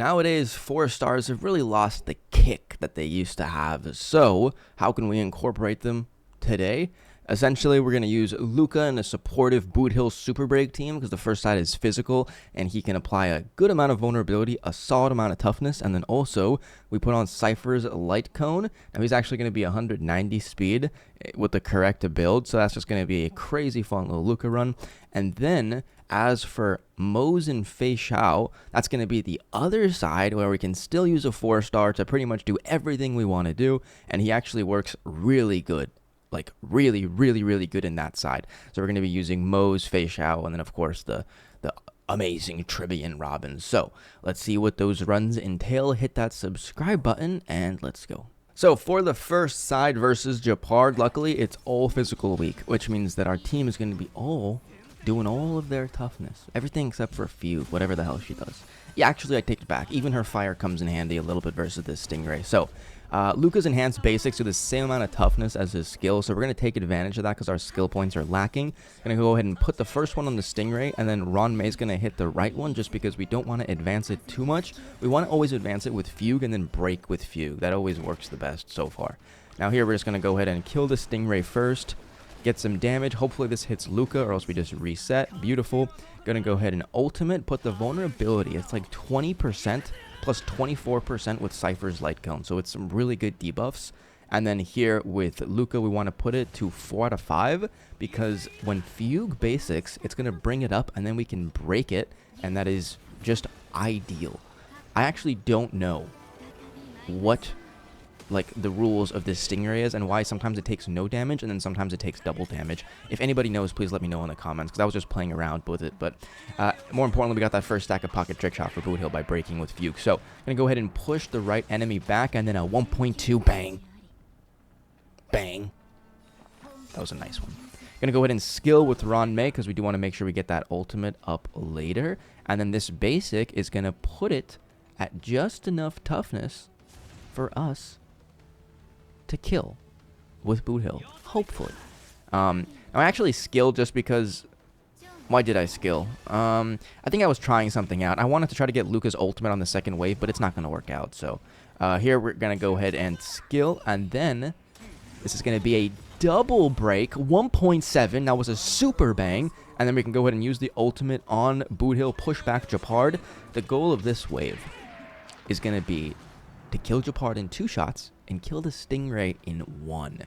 Nowadays, 4 stars have really lost the kick that they used to have. So, how can we incorporate them today? Essentially, we're going to use Luka in a supportive Boot Hill Super Break team because the first side is physical and he can apply a good amount of vulnerability, a solid amount of toughness, and then also we put on Cypher's Light Cone. Now he's actually going to be 190 speed with the correct build, so that's just going to be a crazy fun little Luka run. And then as for Moze and Fei Xiao, that's going to be the other side where we can still use a 4-star to pretty much do everything we want to do, and he actually works really good. Like really good in that side. So we're going to be using Moze, Fei Xiao, and then of course the amazing Tribbian Robin. So let's see what those runs entail. Hit that subscribe button and let's go. So for the first side versus Japard, luckily it's all physical week, which means that our team is going to be all doing all of their toughness. Everything except for Fugue, whatever the hell she does. Yeah, actually I take it back. Even her fire comes in handy a little bit versus this Stingray. So Luka's enhanced basics do the same amount of toughness as his skill, so we're going to take advantage of that because our skill points are lacking. Going to go ahead and put the first one on the Stingray, and then Ronmei's going to hit the right one just because we don't want to advance it too much. We want to always advance it with Fugue and then break with Fugue. That always works the best so far. Now here we're just going to go ahead and kill the Stingray first, get some damage. Hopefully this hits Luka or else we just reset. Beautiful. Going to go ahead and ultimate, put the vulnerability. It's like 20%. Plus 24% with Cypher's Light Cone, so it's some really good debuffs. And then here with Luka, we want to put it to 4 out of 5 because when Fugue basics, it's going to bring it up and then we can break it, and that is just ideal. I actually don't know what like the rules of this Stingray is and why sometimes it takes no damage and then sometimes it takes double damage. If anybody knows, please let me know in the comments because I was just playing around with it. But more importantly, we got that first stack of pocket trick shot for Boot Hill by breaking with Fugue. So I'm going to go ahead and push the right enemy back and then a 1.2 bang. Bang. That was a nice one. Going to go ahead and skill with Ronmei because we do want to make sure we get that ultimate up later. And then this basic is going to put it at just enough toughness for us to kill with Boot Hill, hopefully. I actually skilled just because. Why did I skill? I think I was trying something out. I wanted to try to get Luka's ultimate on the second wave, but it's not going to work out. So here we're going to go ahead and skill, and then this is going to be a double break. 1.7. That was a super bang, and then we can go ahead and use the ultimate on Boot Hill, push back Japard. The goal of this wave is going to be to kill Japard in 2 shots and kill the Stingray in 1.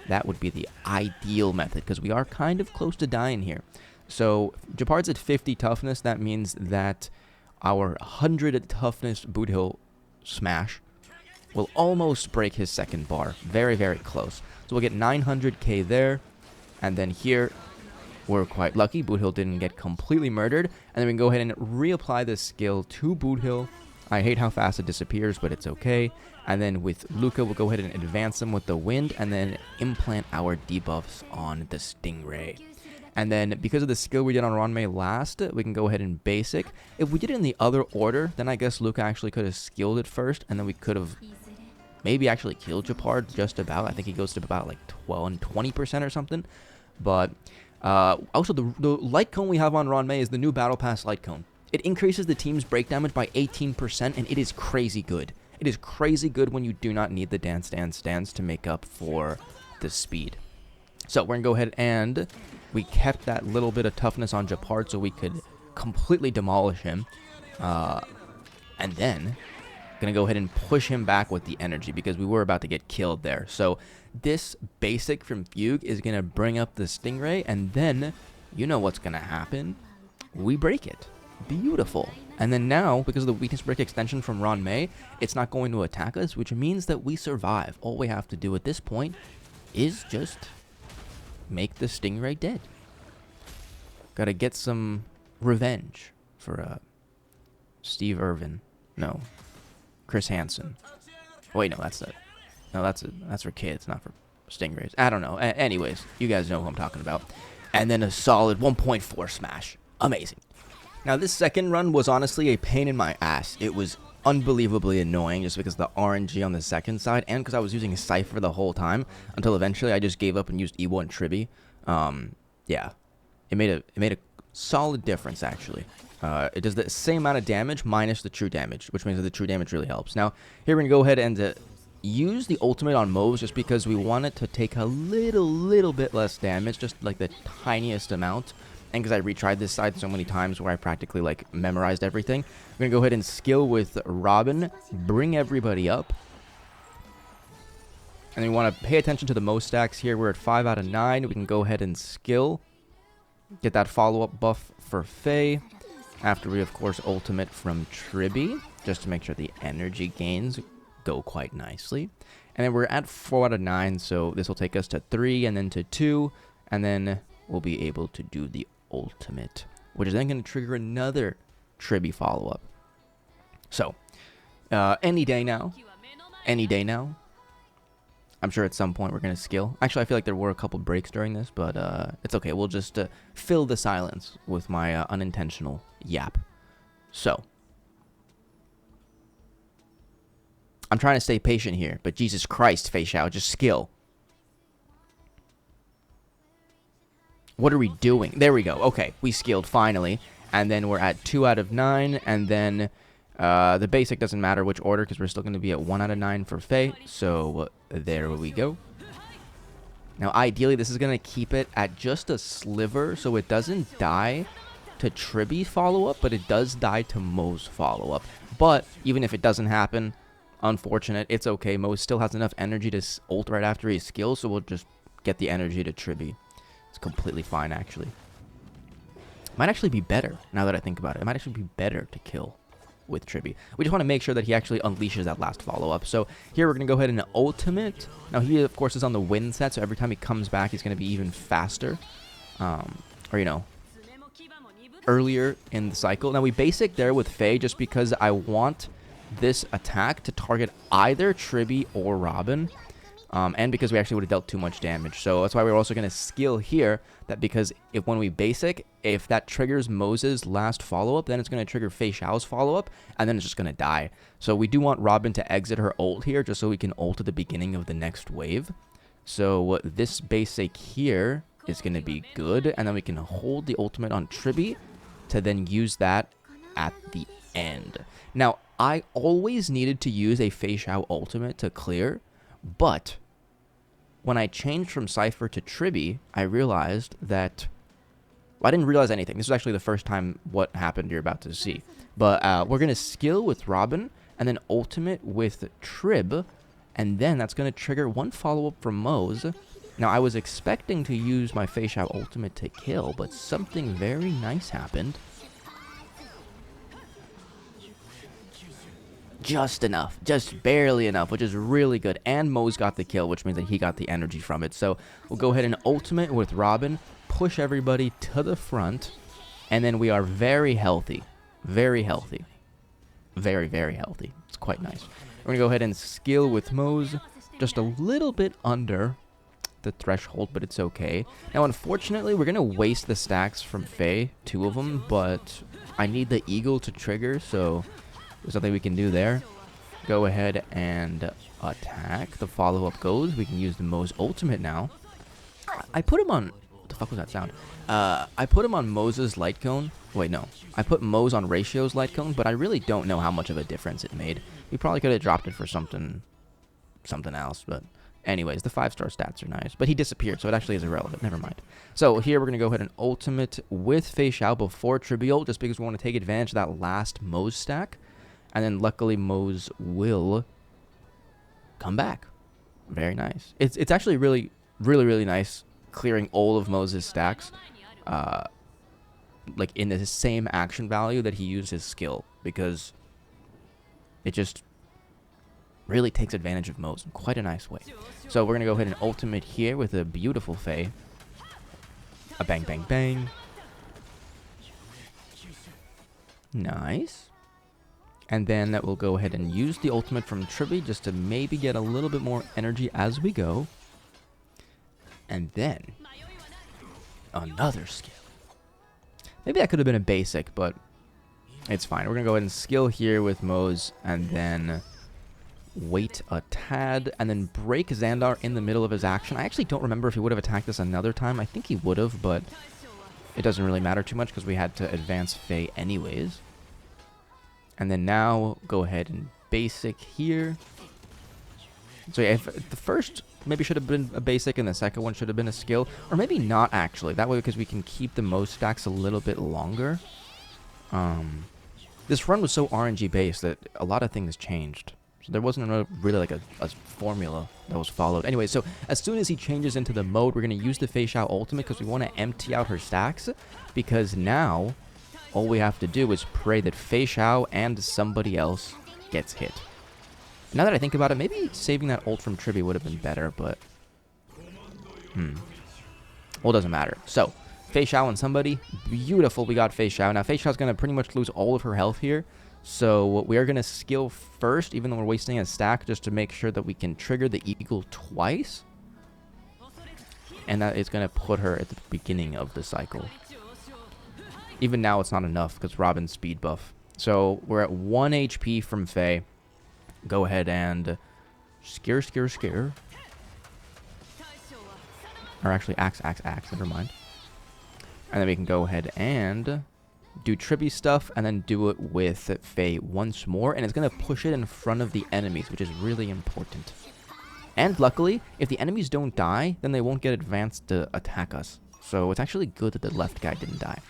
That would be the ideal method because we are kind of close to dying here. So Japard's at 50 toughness. That means that our 100 toughness Boot Hill smash will almost break his second bar. Very close. So we'll get 900k there. And then here we're quite lucky. Boot Hill didn't get completely murdered. And then we can go ahead and reapply this skill to Boot Hill. I hate how fast it disappears, but it's okay. And then with Luka, we'll go ahead and advance him with the wind and then implant our debuffs on the Stingray. And then because of the skill we did on Ronmei last, we can go ahead and basic. If we did it in the other order, then I guess Luka actually could have skilled it first, and then we could have maybe actually killed Japard just about. I think he goes to about like 12 and 20% or something. But also the light cone we have on Ronmei is the new Battle Pass light cone. It increases the team's break damage by 18%, and it is crazy good. It is crazy good when you do not need the dance to make up for the speed. So we're going to go ahead and we kept that little bit of toughness on Japard so we could completely demolish him. And then going to go ahead and push him back with the energy because we were about to get killed there. So this basic from Fugue is going to bring up the Stingray, and then you know what's going to happen. We break it. Beautiful. And then now, because of the weakness break extension from Ronmei, it's not going to attack us, which means that we survive. All we have to do at this point is just make the Stingray dead. Gotta get some revenge for Steve Irvin. No, Chris Hansen. Wait, no, that's for kids, not for Stingrays. I don't know. Anyways, you guys know who I'm talking about. And then a solid 1.4 smash. Amazing. Now, this second run was honestly a pain in my ass. It was unbelievably annoying just because of the RNG on the second side and because I was using Cypher the whole time until eventually I just gave up and used Ewo and Tribby. Yeah, it made a solid difference, actually. It does the same amount of damage minus the true damage, which means that the true damage really helps. Now, here we're going to go ahead and use the ultimate on Moze just because we want it to take a little bit less damage, just like the tiniest amount. And because I retried this side so many times where I practically like memorized everything, we're going to go ahead and skill with Robin, bring everybody up. And then we want to pay attention to the Moze stacks here. We're at 5 out of 9. We can go ahead and skill, get that follow-up buff for Faye. After we, of course, ultimate from Tribby, just to make sure the energy gains go quite nicely. And then we're at 4 out of 9, so this will take us to 3 and then to 2. And then we'll be able to do the ultimate, which is then going to trigger another Tribby follow-up. So, any day now. Any day now. I'm sure at some point we're going to skill. Actually, I feel like there were a couple breaks during this, but it's okay. We'll just fill the silence with my unintentional yap. So, I'm trying to stay patient here, but Jesus Christ, Fei Xiao, just skill. What are we doing? There we go. Okay, we skilled finally. And then we're at 2 out of 9, and then the basic doesn't matter which order because we're still going to be at 1 out of 9 for Faye. So there we go. Now, ideally, this is going to keep it at just a sliver so it doesn't die to Tribby follow-up, but it does die to Moze follow-up. But even if it doesn't happen, unfortunate, it's okay. Moze still has enough energy to ult right after his skill, so we'll just get the energy to Tribby. It's completely fine, actually. Might actually be better, now that I think about it. It might actually be better to kill with Tribby. We just want to make sure that he actually unleashes that last follow-up. So here we're going to go ahead and ultimate. Now he, of course, is on the win set, so every time he comes back, he's going to be even faster. Or, you know, earlier in the cycle. Now we basic there with Faye just because I want this attack to target either Tribby or Robin. And because we actually would have dealt too much damage. So that's why we're also going to skill here that because when we basic, if that triggers Moze's last follow-up, then it's going to trigger Fei Xiao's follow-up, and then it's just going to die. So we do want Robin to exit her ult here just so we can ult at the beginning of the next wave. So this basic here is going to be good, and then we can hold the ultimate on Tribby to then use that at the end. Now, I always needed to use a Fei Xiao ultimate to clear, but when I changed from Cypher to Tribby, I realized that... Well, I didn't realize anything. This is actually the first time what happened you're about to see. But we're going to skill with Robin, and then ultimate with Trib, and then that's going to trigger one follow-up from Moze. Now, I was expecting to use my Fei Xiao ultimate to kill, but something very nice happened. Just enough, just barely enough, which is really good. And Moze got the kill, which means that he got the energy from it. So we'll go ahead and ultimate with Robin, push everybody to the front, and then we are very healthy. Very healthy. Very, very healthy. It's quite nice. We're going to go ahead and skill with Moze, just a little bit under the threshold, but it's okay. Now, unfortunately, we're going to waste the stacks from Faye, 2 of them, but I need the eagle to trigger, so... There's nothing we can do there. Go ahead and attack. The follow-up goes. We can use the Moze ultimate now. I put him on... What the fuck was that sound? I put him on Moze's light cone. Wait, no. I put Moze on Ratio's light cone, but I really don't know how much of a difference it made. We probably could have dropped it for something else, but... Anyways, the 5-star stats are nice. But he disappeared, so it actually is irrelevant. Never mind. So here we're going to go ahead and ultimate with Fei Xiao before Trivial, just because we want to take advantage of that last Moze stack. And then luckily Moze will come back. Very nice. It's actually really nice clearing all of Moze's stacks. Like in the same action value that he used his skill. Because it just really takes advantage of Moze in quite a nice way. So we're going to go ahead and ultimate here with a beautiful Faye. A bang bang bang. Nice. And then we'll go ahead and use the ultimate from Tribby just to maybe get a little bit more energy as we go. And then another skill. Maybe that could have been a basic, but it's fine. We're going to go ahead and skill here with Moze and then wait a tad and then break Xandar in the middle of his action. I actually don't remember if he would have attacked this another time. I think he would have, but it doesn't really matter too much because we had to advance Faye anyways. And then now go ahead and basic here. So yeah, if the first maybe should have been a basic and the second one should have been a skill, or maybe not actually. That way, because we can keep the Moze stacks a little bit longer. This run was so RNG based that a lot of things changed. So there wasn't really like a formula that was followed. Anyway, so as soon as he changes into the mode, we're going to use the Fei Xiao ultimate because we want to empty out her stacks. Because now, all we have to do is pray that Fei Xiao and somebody else gets hit. Now that I think about it, maybe saving that ult from Tribi would have been better, but... Well, it doesn't matter. So, Fei Xiao and somebody. Beautiful, we got Fei Xiao. Now, Fei Xiao's going to pretty much lose all of her health here. So, we are going to skill first, even though we're wasting a stack, just to make sure that we can trigger the eagle twice. And that is going to put her at the beginning of the cycle. Even now, it's not enough, because Robin's speed buff. So, we're at 1 HP from Fei. Go ahead and scare. Or actually, axe, never mind. And then we can go ahead and do Tribi stuff, and then do it with Fei once more. And it's going to push it in front of the enemies, which is really important. And luckily, if the enemies don't die, then they won't get advanced to attack us. So it's actually good that the left guy didn't die.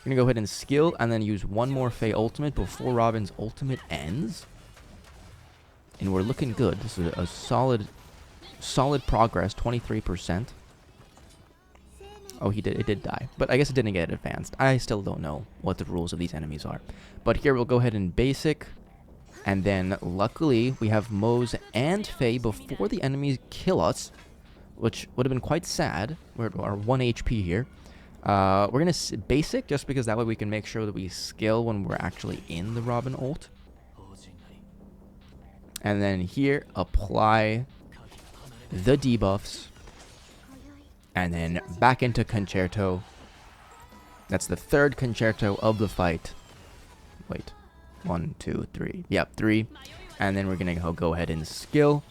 We're going to go ahead and skill, and then use one more Fei ultimate before Robin's ultimate ends. And we're looking good. This is a solid progress, 23%. Oh, it did die. But I guess it didn't get advanced. I still don't know what the rules of these enemies are. But here we'll go ahead and basic. And then, luckily, we have Moze and Fei before the enemies kill us. Which would have been quite sad. We're at our 1 HP here. We're going to basic, just because that way we can make sure that we skill when we're actually in the Robin ult. And then here, apply the debuffs. And then back into Concerto. That's the third Concerto of the fight. Wait. 1, 2, 3. Yep, 3. And then we're going to go ahead and skill.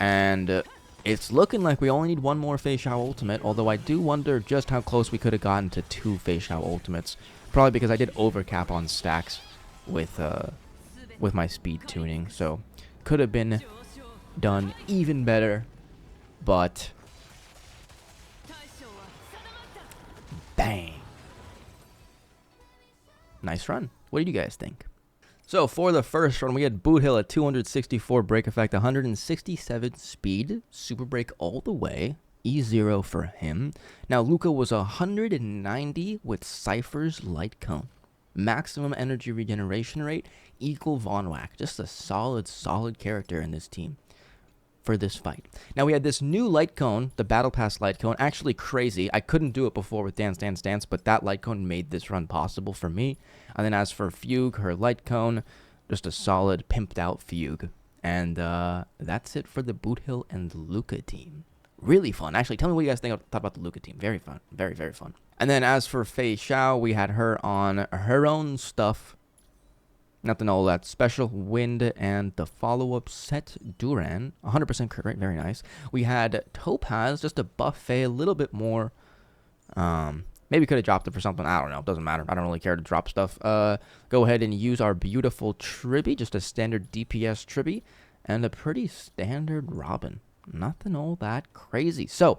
And it's looking like we only need one more Fei Xiao ultimate. Although I do wonder just how close we could have gotten to 2 Fei Xiao ultimates. Probably because I did overcap on stacks with my speed tuning. So could have been done even better, but bang. Nice run. What do you guys think? So for the first run, we had Boot Hill at 264 break effect, 167 speed, super break all the way, E0 for him. Now Luka was 190 with Cypher's light cone. Maximum energy regeneration rate equal Von Whack. Just a solid character in this team for this fight. Now we had this new light cone, the Battle Pass light cone. Actually crazy. I couldn't do it before with Dance Dance Dance, but that light cone made this run possible for me. And then as for Fugue, her light cone, just a solid pimped out Fugue. And that's it for the Boot Hill and Luka team. Really fun. Actually, tell me what you guys thought about the Luka team. Very fun. Very fun. And then as for Fei Xiao, we had her on her own stuff. Nothing all that special. Wind and the follow-up Set Duran. 100% correct. Very nice. We had Topaz, just a buff Fei a little bit more. Maybe could have dropped it for something. I don't know. Doesn't matter. I don't really care to drop stuff. Go ahead and use our beautiful Tribi. Just a standard DPS Tribi. And a pretty standard Robin. Nothing all that crazy. So,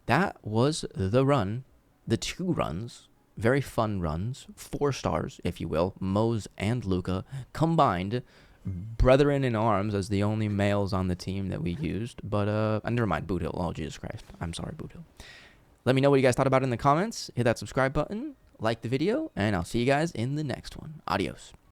that was the run. The 2 runs. Very fun runs. 4 stars, if you will. Moze and Luka combined. Brethren in arms as the only males on the team that we used. But, never mind. Boot Hill. Oh, Jesus Christ. I'm sorry, Boot Hill. Let me know what you guys thought about it in the comments. Hit that subscribe button. Like the video. And I'll see you guys in the next one. Adios.